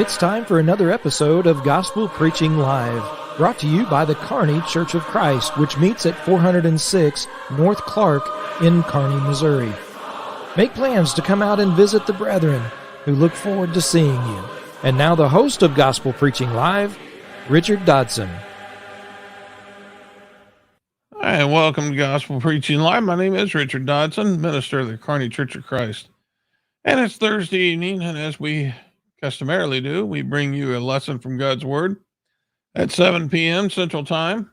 It's time for another episode of Gospel Preaching Live, brought to you by the Kearney Church of Christ, which meets at 406 North Clark in Kearney, Missouri. Make plans to come out and visit the brethren, who look forward to seeing you. And now the host of Gospel Preaching Live, Richard Dodson. Hi, and welcome to Gospel Preaching Live. My name is Richard Dodson, minister of the Kearney Church of Christ. And it's Thursday evening, and as we customarily do, we bring you a lesson from God's Word at 7 p.m. Central Time.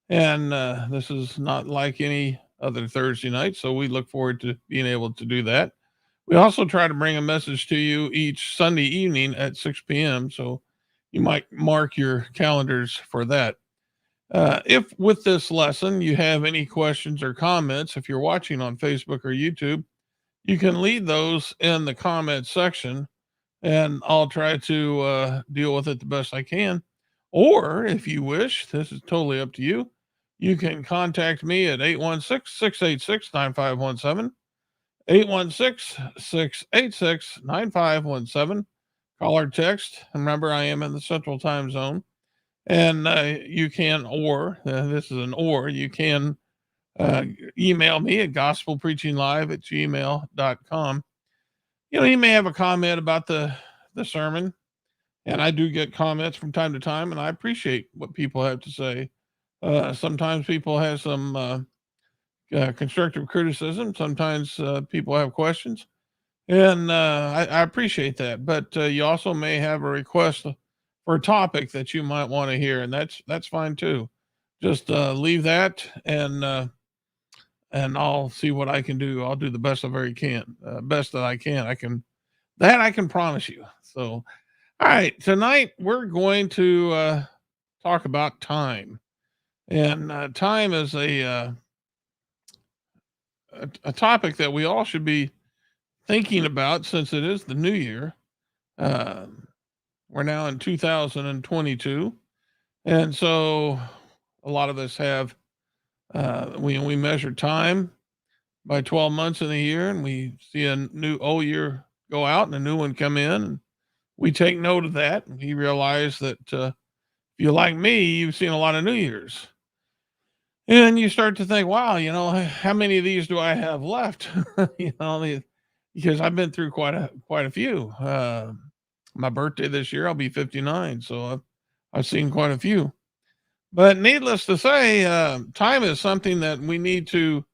And this is not like any other Thursday night, so we look forward to being able to do that. We also try to bring a message to you each Sunday evening at 6 p.m., so you might mark your calendars for that. If with this lesson you have any questions or comments, if you're watching on Facebook or YouTube, you can leave those in the comment section and I'll try to deal with it the best I can. Or if you wish, this is totally up to you, you can contact me at 816-686-9517, 816-686-9517. Call or text. Remember, I am in the Central Time Zone. And you can, this is an you can email me at gospelpreachinglive@gmail.com. You know, you may have a comment about the sermon, and I do get comments from time to time, and I appreciate what people have to say. Sometimes people have some constructive criticism. Sometimes people have questions, and I appreciate that. But you also may have a request for a topic that you might want to hear, and that's fine too. Just leave that, and I'll see what I can do. I'll do the best I can. Best that I can. I can promise you. So, all right, tonight we're going to talk about time, and time is a topic that we all should be thinking about since it is the new year. We're now in 2022, and so a lot of us have we measure time by 12 months in a year, and we see a new old year go out and a new one come in, and we take note of that. And we realize that if you're like me, you've seen a lot of New Year's, and you start to think, wow, you know, how many of these do I have left? You know, because I've been through quite a few. My birthday this year, I'll be 59, so I've seen quite a few. But needless to say, time is something that we need to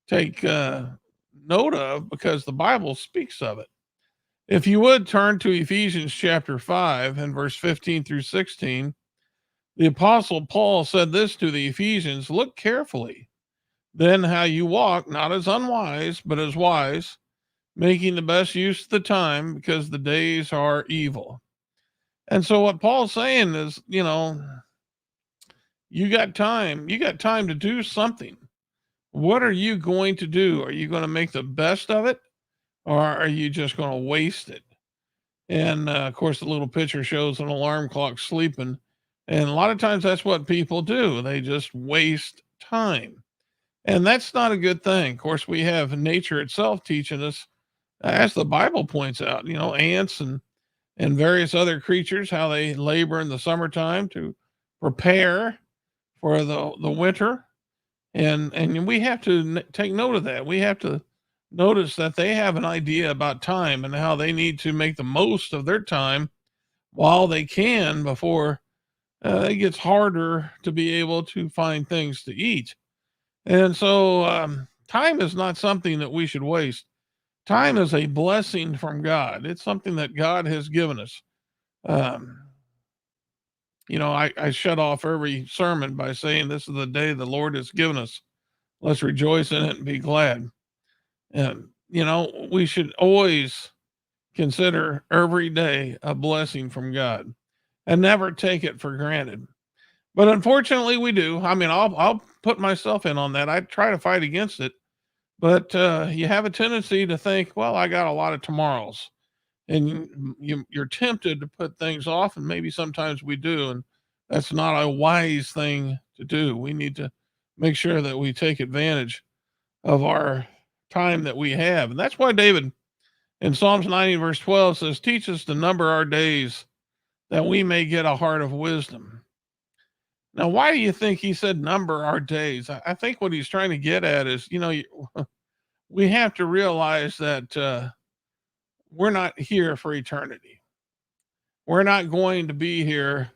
take note of because the Bible speaks of it. If you would turn to Ephesians chapter 5 and verse 15 through 16, the Apostle Paul said this to the Ephesians: "Look carefully then how you walk, not as unwise, but as wise, making the best use of the time, because the days are evil." And so what Paul's saying is, you know, you got time to do something. What are you going to do? Are you going to make the best of it, or are you just going to waste it? And of course, the little picture shows an alarm clock sleeping. And a lot of times that's what people do. They just waste time. And that's not a good thing. Of course, we have nature itself teaching us, as the Bible points out, you know, ants and various other creatures, how they labor in the summertime to prepare for the winter. And we have to take note of that. We have to notice that they have an idea about time and how they need to make the most of their time while they can before it gets harder to be able to find things to eat. And so time is not something that we should waste. Time is a blessing from God. It's something that God has given us. You know, I shut off every sermon by saying, "This is the day the Lord has given us. Let's rejoice in it and be glad." And, you know, we should always consider every day a blessing from God and never take it for granted. But unfortunately, we do. I mean, I'll put myself in on that. I try to fight against it. But you have a tendency to think, well, I got a lot of tomorrows. And you're tempted to put things off, and maybe sometimes we do. And that's not a wise thing to do. We need to make sure that we take advantage of our time that we have. And that's why David in Psalms 90 verse 12 says, "Teach us to number our days that we may get a heart of wisdom. Now, why do you think he said number our days? I think what he's trying to get at is, we have to realize that we're not here for eternity. We're not going to be here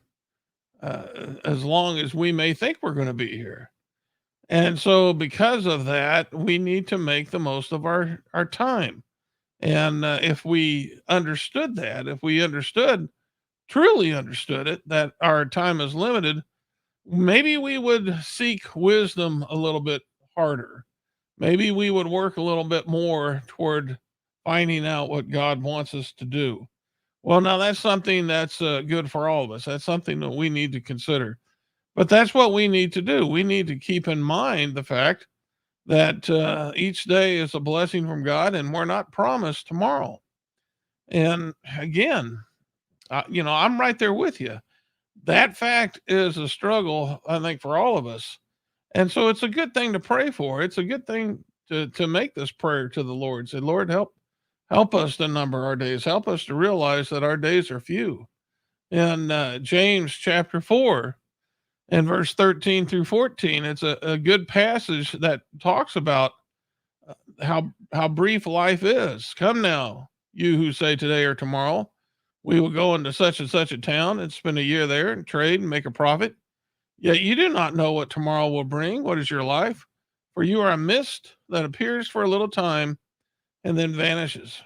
as long as we may think we're going to be here. And so, because of that, we need to make the most of our time. And if we understood that, if we truly understood it, that our time is limited, maybe we would seek wisdom a little bit harder. Maybe we would work a little bit more toward finding out what God wants us to do. Well, now that's something that's good for all of us. That's something that we need to consider. But that's what we need to do. We need to keep in mind the fact that each day is a blessing from God, and we're not promised tomorrow. And again, I'm right there with you. That fact is a struggle, I think, for all of us. And so it's a good thing to pray for. It's a good thing to make this prayer to the Lord. Say, Lord, help us to number our days. Help us to realize that our days are few. In James chapter 4 and verse 13 through 14, it's a good passage that talks about how brief life is. Come now, you who say today or tomorrow, we will go into such and such a town and spend a year there and trade and make a profit. Yet you do not know what tomorrow will bring. What is your life? For you are a mist that appears for a little time and then vanishes.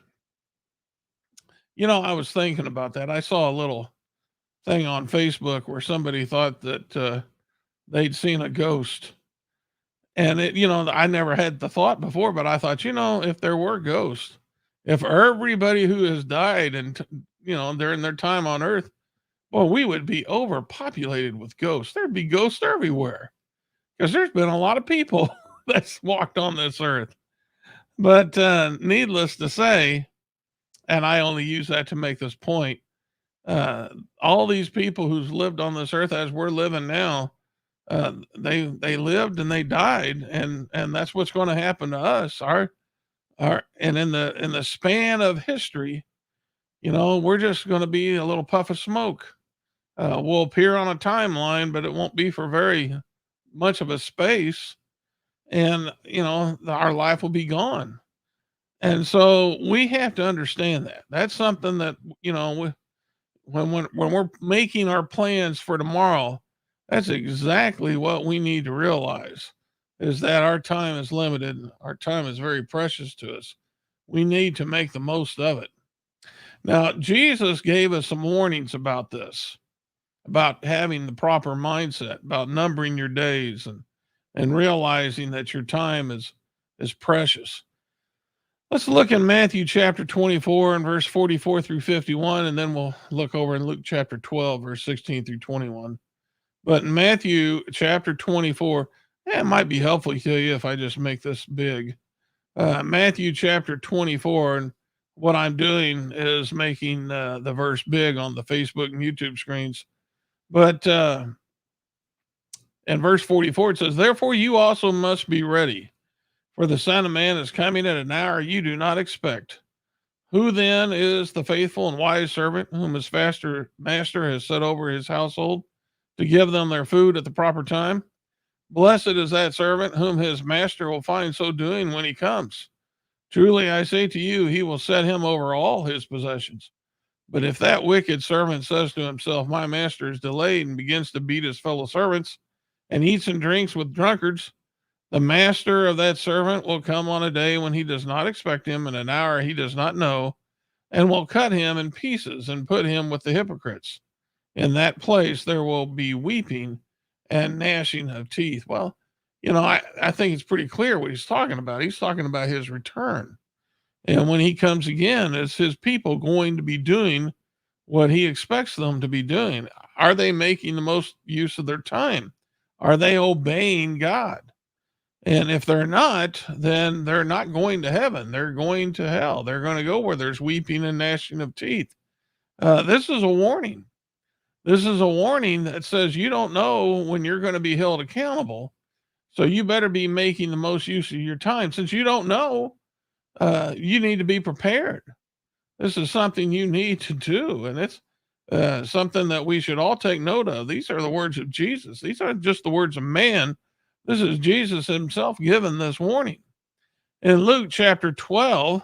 I was thinking about that. I saw a little thing on Facebook where somebody thought that they'd seen a ghost. And I never had the thought before, but I thought, if there were ghosts, if everybody who has died and, during their time on earth, well, we would be overpopulated with ghosts. There'd be ghosts everywhere because there's been a lot of people that's walked on this earth. But needless to say, and I only use that to make this point, all these people who's lived on this earth as we're living now, they lived and they died, and that's what's going to happen to us. And in the span of history, we're just going to be a little puff of smoke. Will appear on a timeline, but it won't be for very much of a space. And, our life will be gone. And so we have to understand that. That's something that, when we're making our plans for tomorrow, that's exactly what we need to realize is that our time is limited. Our time is very precious to us. We need to make the most of it. Now, Jesus gave us some warnings about this, about having the proper mindset, about numbering your days and realizing that your time is precious. Let's look in Matthew chapter 24 and verse 44 through 51, and then we'll look over in Luke chapter 12, verse 16 through 21. But in Matthew chapter 24, it might be helpful to you if I just make this big. Matthew chapter 24, and what I'm doing is making the verse big on the Facebook and YouTube screens. But in verse 44, it says, "Therefore you also must be ready, for the Son of Man is coming at an hour you do not expect. Who then is the faithful and wise servant whom his master has set over his household to give them their food at the proper time? Blessed is that servant whom his master will find so doing when he comes. Truly I say to you, he will set him over all his possessions. But if that wicked servant says to himself, my master is delayed, and begins to beat his fellow servants and eats and drinks with drunkards, the master of that servant will come on a day when he does not expect him, in an hour he does not know, and will cut him in pieces and put him with the hypocrites. In that place there will be weeping and gnashing of teeth." Well, I think it's pretty clear what he's talking about. He's talking about his return. And when he comes again, is his people going to be doing what he expects them to be doing? Are they making the most use of their time? Are they obeying God? And if they're not, then they're not going to heaven. They're going to hell. They're going to go where there's weeping and gnashing of teeth. This is a warning. This is a warning that says you don't know when you're going to be held accountable. So you better be making the most use of your time. Since you don't know, you need to be prepared. This is something you need to do. And something that we should all take note of. These are the words of Jesus. These aren't just the words of man. This is Jesus himself giving this warning. In Luke chapter 12,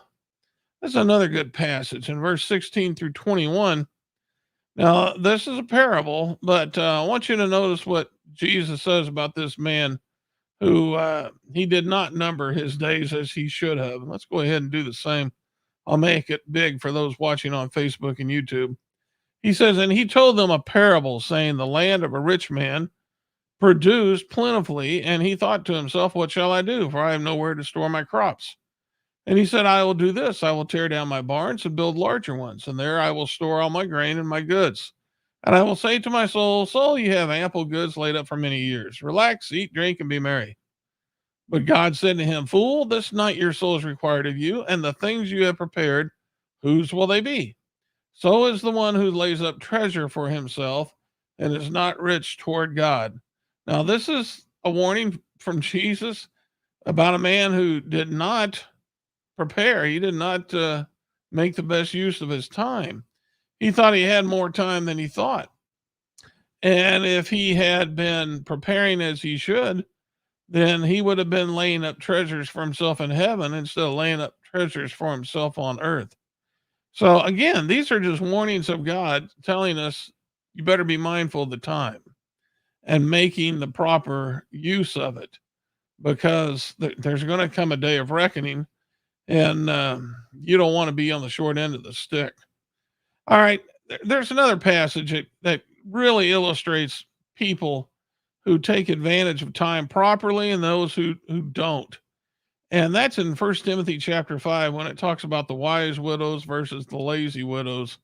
that's another good passage in verse 16 through 21. Now, this is a parable, but I want you to notice what Jesus says about this man who he did not number his days as he should have. Let's go ahead and do the same. I'll make it big for those watching on Facebook and YouTube. He says, and he told them a parable, saying, the land of a rich man produced plentifully, and he thought to himself, what shall I do? For I have nowhere to store my crops. And he said, I will do this. I will tear down my barns and build larger ones, and there I will store all my grain and my goods. And I will say to my soul, soul, you have ample goods laid up for many years. Relax, eat, drink, and be merry. But God said to him, fool, this night your soul is required of you, and the things you have prepared, whose will they be? So is the one who lays up treasure for himself and is not rich toward God. Now, this is a warning from Jesus about a man who did not prepare. He did not make the best use of his time. He thought he had more time than he thought. And if he had been preparing as he should, then he would have been laying up treasures for himself in heaven instead of laying up treasures for himself on earth. So again, these are just warnings of God telling us you better be mindful of the time and making the proper use of it, because there's going to come a day of reckoning, and you don't want to be on the short end of the stick. All right, there's another passage that really illustrates people who take advantage of time properly and those who don't. And that's in 1 Timothy chapter 5 when it talks about the wise widows versus the lazy widows.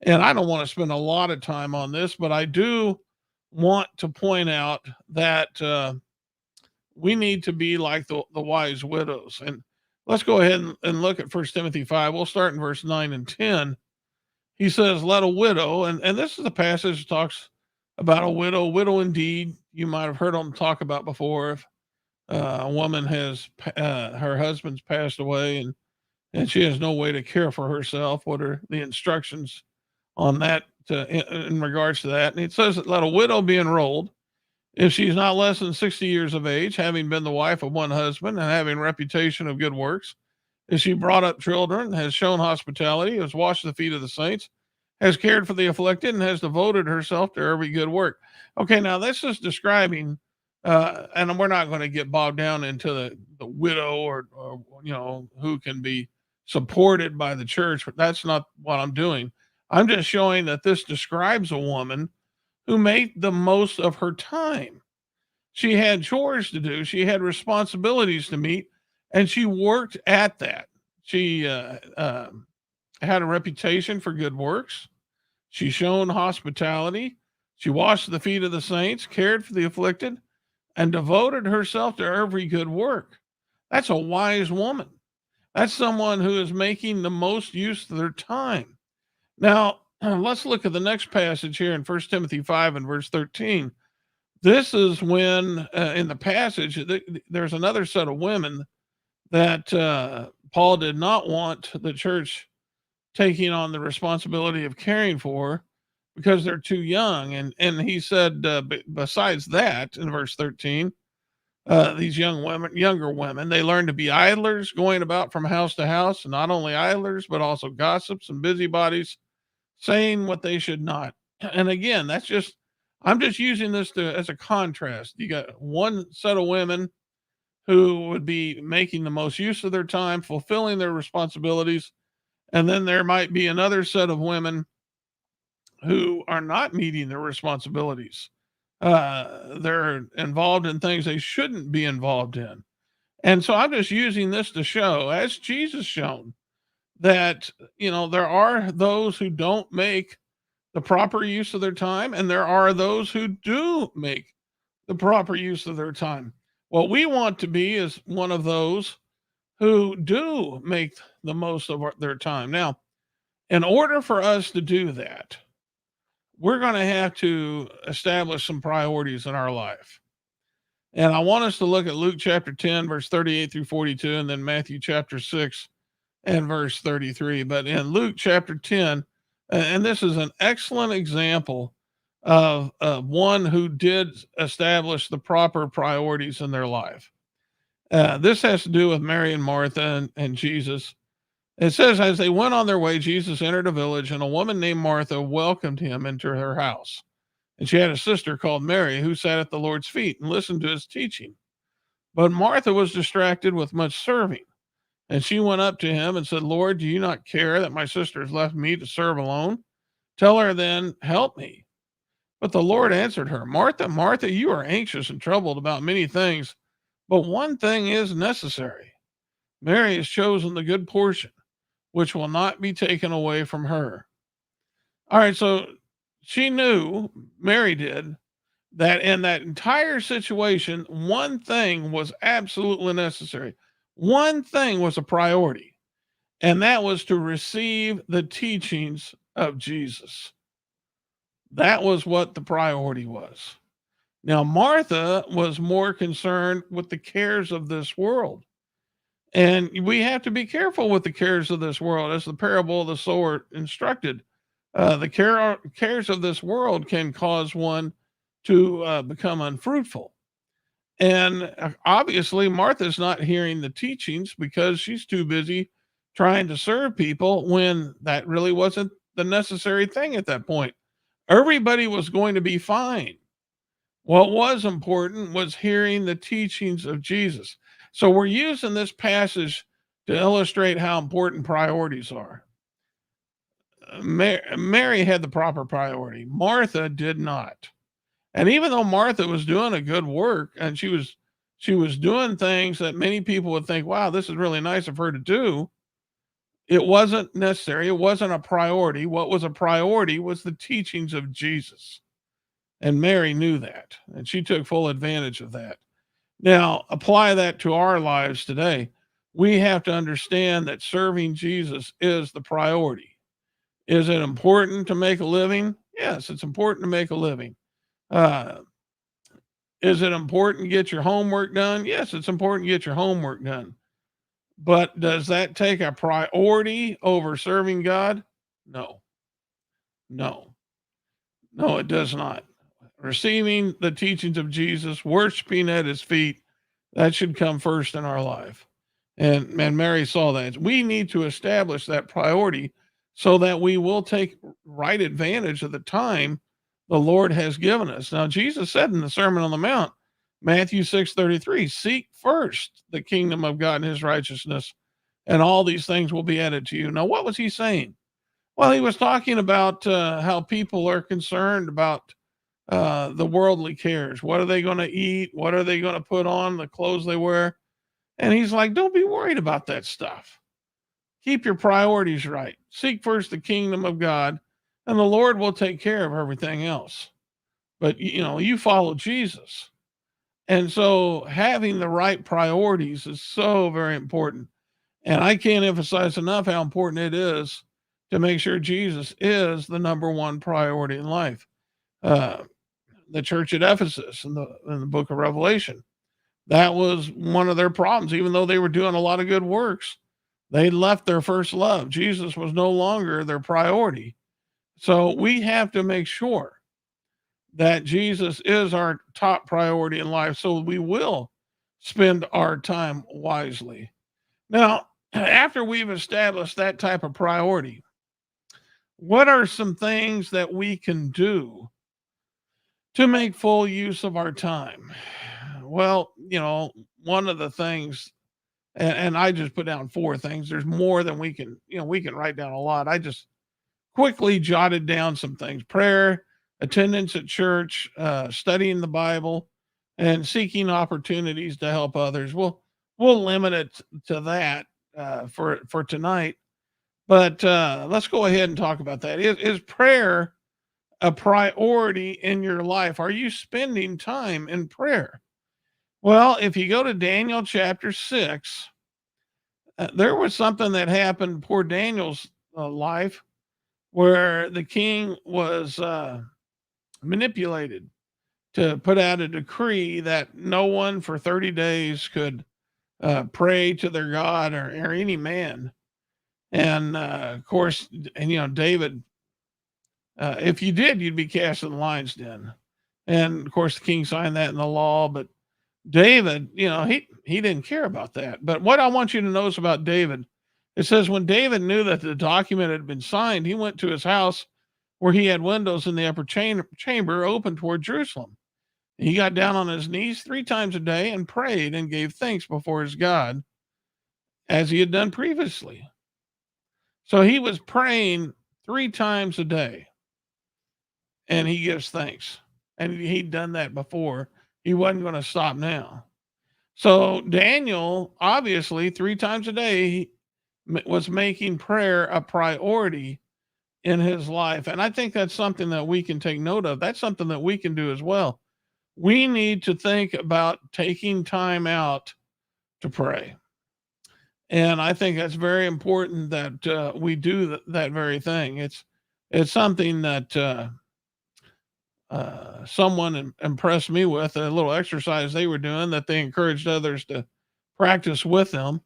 And I don't want to spend a lot of time on this, but I do want to point out that we need to be like the wise widows. And let's go ahead and look at 1 Timothy 5. We'll start in verse 9 and 10. He says, let a widow, and this is a passage that talks about a widow indeed. You might have heard them talk about before. If a woman has, her husband's passed away and she has no way to care for herself, what are the instructions on that in regards to that? And it says that let a widow be enrolled if she's not less than 60 years of age, having been the wife of one husband and having reputation of good works. If she brought up children, has shown hospitality, has washed the feet of the saints, has cared for the afflicted, and has devoted herself to every good work. Okay, now this is describing, and we're not going to get bogged down into the widow or who can be supported by the church. That's not what I'm doing. I'm just showing that this describes a woman who made the most of her time. She had chores to do. She had responsibilities to meet, and she worked at that. She had a reputation for good works. She shown hospitality. She washed the feet of the saints, cared for the afflicted, and devoted herself to every good work. That's a wise woman. That's someone who is making the most use of their time. Now, let's look at the next passage here in 1 Timothy 5 and verse 13. This is when, in the passage, there's another set of women that Paul did not want the church taking on the responsibility of caring for because they're too young. And he said, besides that, in verse 13, these younger women, they learn to be idlers, going about from house to house, and not only idlers, but also gossips and busybodies, saying what they should not. And again, I'm just using this as a contrast. You got one set of women who would be making the most use of their time, fulfilling their responsibilities. And then there might be another set of women who are not meeting their responsibilities. They're involved in things they shouldn't be involved in. And so I'm just using this to show, as Jesus shown, that, there are those who don't make the proper use of their time, and there are those who do make the proper use of their time. What we want to be is one of those who do make the most of their time. Now, in order for us to do that, we're going to have to establish some priorities in our life. And I want us to look at Luke chapter 10, verse 38 through 42, and then Matthew chapter 6 and verse 33. But in Luke chapter 10, And this is an excellent example of one who did establish the proper priorities in their life. This has to do with Mary and Martha and Jesus. It says, as they went on their way, Jesus entered a village, and a woman named Martha welcomed him into her house. And she had a sister called Mary who sat at the Lord's feet and listened to his teaching. But Martha was distracted with much serving. And she went up to him and said, Lord, do you not care that my sister has left me to serve alone? Tell her then, help me. But the Lord answered her, Martha, Martha, you are anxious and troubled about many things, but one thing is necessary. Mary has chosen the good portion, which will not be taken away from her. All right, so she knew, Mary did, that in that entire situation, one thing was absolutely necessary. One thing was a priority, and that was to receive the teachings of Jesus. That was what the priority was. Now, Martha was more concerned with the cares of this world. And we have to be careful with the cares of this world, as the parable of the sower instructed. The cares of this world can cause one to become unfruitful. And obviously, Martha's not hearing the teachings because she's too busy trying to serve people when that really wasn't the necessary thing at that point. Everybody was going to be fine. What was important was hearing the teachings of Jesus. So we're using this passage to illustrate how important priorities are. Mary had the proper priority. Martha did not. And even though Martha was doing a good work and she was doing things that many people would think, wow, this is really nice of her to do, it wasn't necessary. It wasn't a priority. What was a priority was the teachings of Jesus. And Mary knew that, and she took full advantage of that. Now, apply that to our lives today. We have to understand that serving Jesus is the priority. Is it important to make a living? Yes, it's important to make a living. Uh, is it important to get your homework done? Yes, it's important to get your homework done. But does that take a priority over serving God? No, no, no, it does not. Receiving the teachings of Jesus, worshiping at his feet, that should come first in our life. And Mary saw that. We need to establish that priority so that we will take right advantage of the time the Lord has given us. Now, Jesus said in the Sermon on the Mount, Matthew 6:33, seek first the kingdom of God and his righteousness, and all these things will be added to you. Now, what was he saying? Well, he was talking about how people are concerned about the worldly cares. What are they going to eat? What are they going to put on? The clothes they wear. And he's like, don't be worried about that stuff. Keep your priorities right. Seek first the kingdom of God, and the Lord will take care of everything else. But, you follow Jesus. And so having the right priorities is so very important. And I can't emphasize enough how important it is to make sure Jesus is the number one priority in life. The church at Ephesus in the book of Revelation, that was one of their problems. Even though they were doing a lot of good works, they left their first love. Jesus was no longer their priority. So we have to make sure that Jesus is our top priority in life so we will spend our time wisely. Now, after we've established that type of priority, what are some things that we can do to make full use of our time? Well, one of the things, and I just put down 4 things. There's more than we can write down a lot. I just quickly jotted down some things: prayer, attendance at church, studying the Bible, and seeking opportunities to help others. We'll limit it to that for tonight. But let's go ahead and talk about that. Is prayer a priority in your life? Are you spending time in prayer? Well, if you go to Daniel chapter 6, there was something that happened poor Daniel's life where the king was manipulated to put out a decree that no one for 30 days could pray to their God or any man. And of course, David If you did, you'd be cast in the lion's den. And of course, the king signed that in the law. But David, he didn't care about that. But what I want you to notice about David, it says when David knew that the document had been signed, he went to his house where he had windows in the upper chamber open toward Jerusalem. He got down on his knees 3 times a day and prayed and gave thanks before his God as he had done previously. So he was praying 3 times a day and he gives thanks. And he'd done that before. He wasn't going to stop now. So Daniel, obviously, 3 times a day was making prayer a priority in his life. And I think that's something that we can take note of. That's something that we can do as well. We need to think about taking time out to pray. And I think that's very important that we do that very thing. It's something that someone impressed me with, a little exercise they were doing that they encouraged others to practice with them.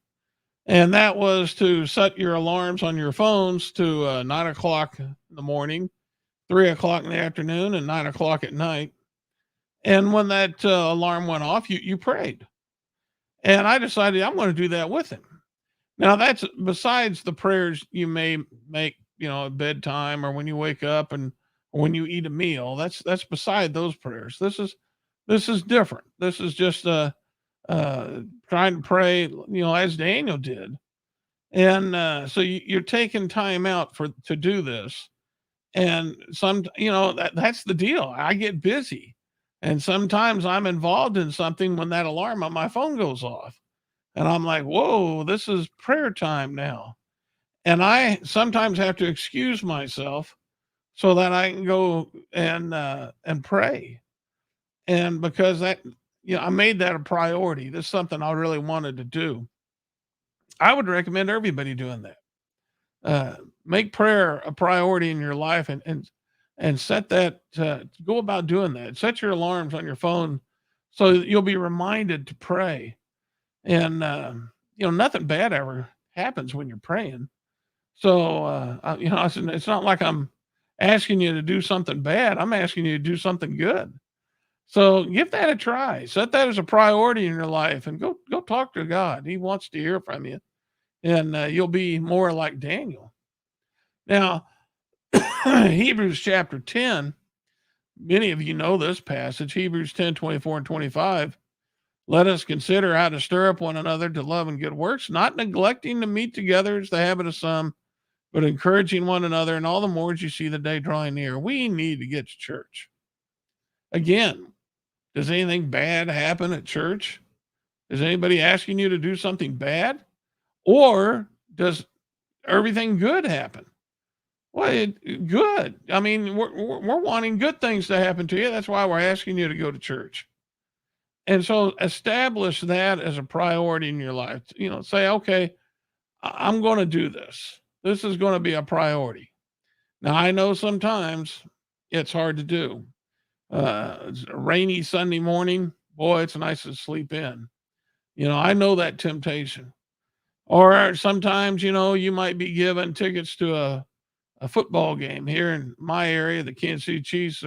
And that was to set your alarms on your phones to 9 o'clock in the morning, 3 o'clock in the afternoon, and 9 o'clock at night. And when that alarm went off, you prayed. And I decided I'm going to do that with him. Now, that's besides the prayers you may make, at bedtime or when you wake up and when you eat a meal. That's beside those prayers. This is different. This is just trying to pray, as Daniel did. And so you're taking time out to do this. And that's the deal. I get busy. And sometimes I'm involved in something when that alarm on my phone goes off. And I'm like, whoa, this is prayer time now. And I sometimes have to excuse myself so that I can go and pray. And because I made that a priority. This is something I really wanted to do. I would recommend everybody doing that. Make prayer a priority in your life and set that, go about doing that. Set your alarms on your phone so that you'll be reminded to pray. And, nothing bad ever happens when you're praying. So, it's not like I'm asking you to do something bad. I'm asking you to do something good. So give that a try. Set that as a priority in your life and go talk to God. He wants to hear from you, and you'll be more like Daniel. Now, Hebrews chapter 10, many of you know this passage, Hebrews 10, 24 and 25. Let us consider how to stir up one another to love and good works, not neglecting to meet together as the habit of some, but encouraging one another, and all the more as you see the day drawing near. We need to get to church. Again, does anything bad happen at church? Is anybody asking you to do something bad? Or does everything good happen? Well, good. I mean, we're wanting good things to happen to you. That's why we're asking you to go to church. And so establish that as a priority in your life. Say, okay, I'm going to do this. This is going to be a priority. Now, I know sometimes it's hard to do. It's a rainy Sunday morning. Boy, it's nice to sleep in. I know that temptation. Or sometimes, you might be given tickets to a football game here in my area. The Kansas City Chiefs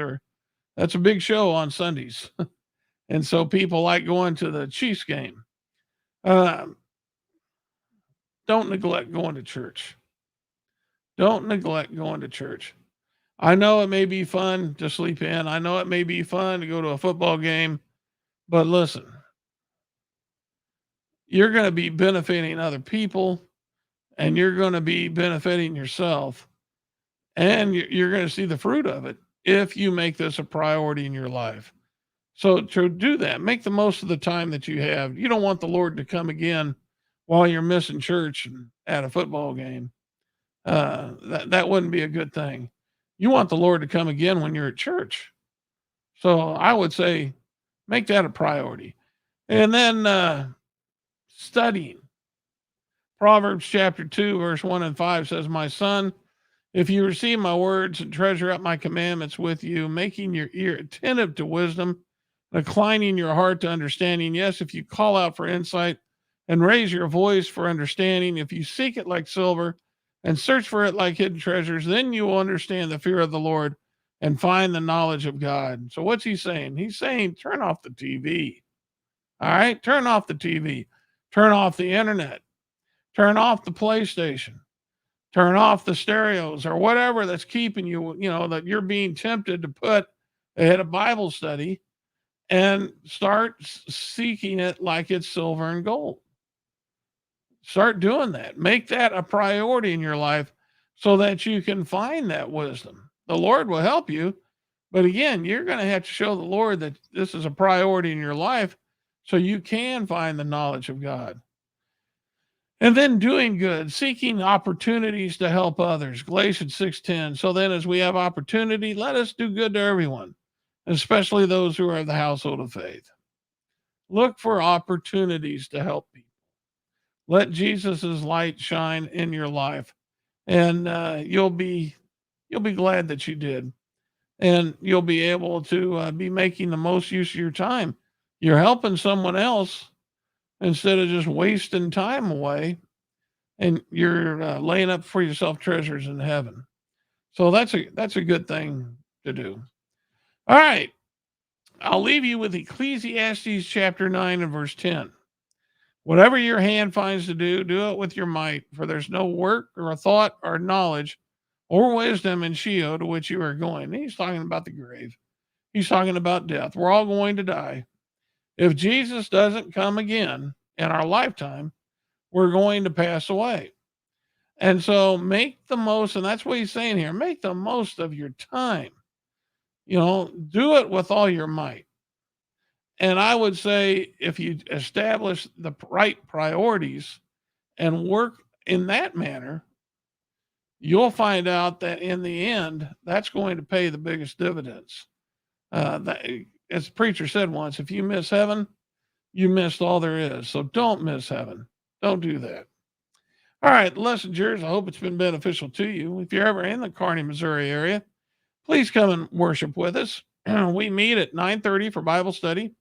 that's a big show on Sundays. And so people like going to the Chiefs game. Don't neglect going to church. Don't neglect going to church. I know it may be fun to sleep in. I know it may be fun to go to a football game. But listen, you're going to be benefiting other people, and you're going to be benefiting yourself. And you're going to see the fruit of it if you make this a priority in your life. So to do that, make the most of the time that you have. You don't want the Lord to come again while you're missing church at a football game. That wouldn't be a good thing. You want the Lord to come again when you're at church. So I would say make that a priority. And then studying. Proverbs chapter 2, verse 1 and 5 says, my son, if you receive my words and treasure up my commandments with you, making your ear attentive to wisdom, inclining your heart to understanding. Yes, if you call out for insight and raise your voice for understanding, if you seek it like silver and search for it like hidden treasures. Then you will understand the fear of the Lord and find the knowledge of God. So what's he saying? He's saying, turn off the TV. All right. Turn off the TV, turn off the internet, turn off the PlayStation, turn off the stereos or whatever that's keeping you, that you're being tempted to put ahead of Bible study, and start seeking it like it's silver and gold. Start doing that. Make that a priority in your life so that you can find that wisdom. The Lord will help you. But again, you're going to have to show the Lord that this is a priority in your life so you can find the knowledge of God. And then doing good, seeking opportunities to help others. Galatians 6:10. So then as we have opportunity, let us do good to everyone, especially those who are of the household of faith. Look for opportunities to help people. Let Jesus's light shine in your life, and you'll be glad that you did, and you'll be able to be making the most use of your time. You're helping someone else instead of just wasting time away, and you're laying up for yourself treasures in heaven. So that's a good thing to do. All right. I'll leave you with Ecclesiastes chapter 9 and verse 10. Whatever your hand finds to do, do it with your might, for there's no work or a thought or knowledge or wisdom in Sheol to which you are going. And he's talking about the grave. He's talking about death. We're all going to die. If Jesus doesn't come again in our lifetime, we're going to pass away. And so make the most, and that's what he's saying here, make the most of your time. Do it with all your might. And I would say if you establish the right priorities and work in that manner, you'll find out that in the end, that's going to pay the biggest dividends. As the preacher said once, if you miss heaven, you missed all there is. So don't miss heaven. Don't do that. All right, lessengers, I hope it's been beneficial to you. If you're ever in the Kearney, Missouri area, please come and worship with us. We meet at 9:30 for Bible study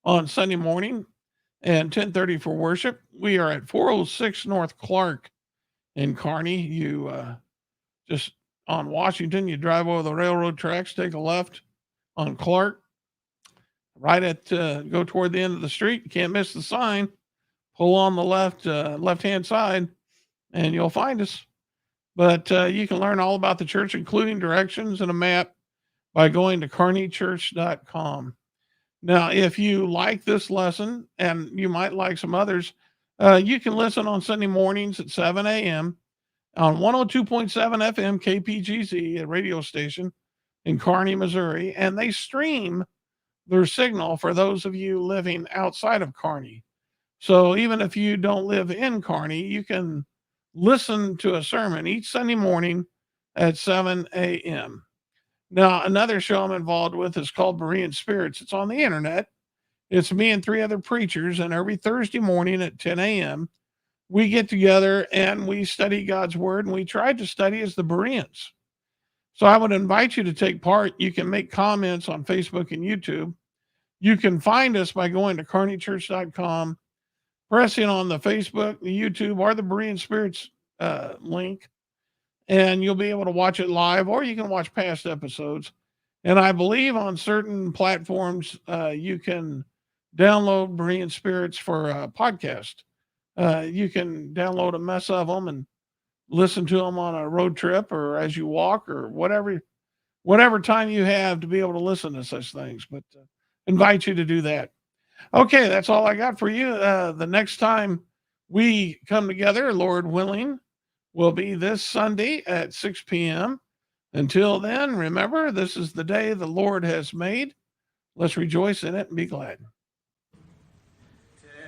on Sunday morning and 10:30 for worship. We are at 406 North Clark in Kearney. You just on Washington, you drive over the railroad tracks, take a left on Clark, right at go toward the end of the street. You can't miss the sign. Pull on the left-hand side, and you'll find us. But you can learn all about the church, including directions and a map, by going to kearneychurch.com. Now, if you like this lesson, and you might like some others, you can listen on Sunday mornings at 7 a.m. on 102.7 FM KPGZ, a radio station in Kearney, Missouri, and they stream their signal for those of you living outside of Kearney. So even if you don't live in Kearney, you can listen to a sermon each Sunday morning at 7 a.m. Now, another show I'm involved with is called Berean Spirits. It's on the internet. It's me and 3 other preachers, and every Thursday morning at 10 a.m., we get together and we study God's Word, and we try to study as the Bereans. So I would invite you to take part. You can make comments on Facebook and YouTube. You can find us by going to kearneychurch.com, pressing on the Facebook, the YouTube, or the Berean Spirits link, and you'll be able to watch it live, or you can watch past episodes. And I believe on certain platforms, you can download Berean Spirits for a podcast. You can download a mess of them and listen to them on a road trip or as you walk or whatever time you have to be able to listen to such things. But invite you to do that. Okay, that's all I got for you. The next time we come together, Lord willing, will be this Sunday at 6 p.m. Until then, remember, this is the day the Lord has made. Let's rejoice in it and be glad.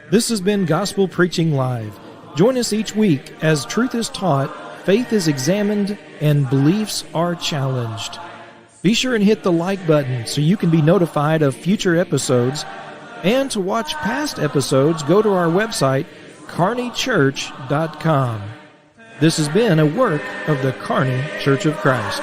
This has been Gospel Preaching Live. Join us each week as truth is taught, faith is examined, and beliefs are challenged. Be sure and hit the like button so you can be notified of future episodes. And to watch past episodes, go to our website, kearneychurch.com. This has been a work of the Kearney Church of Christ.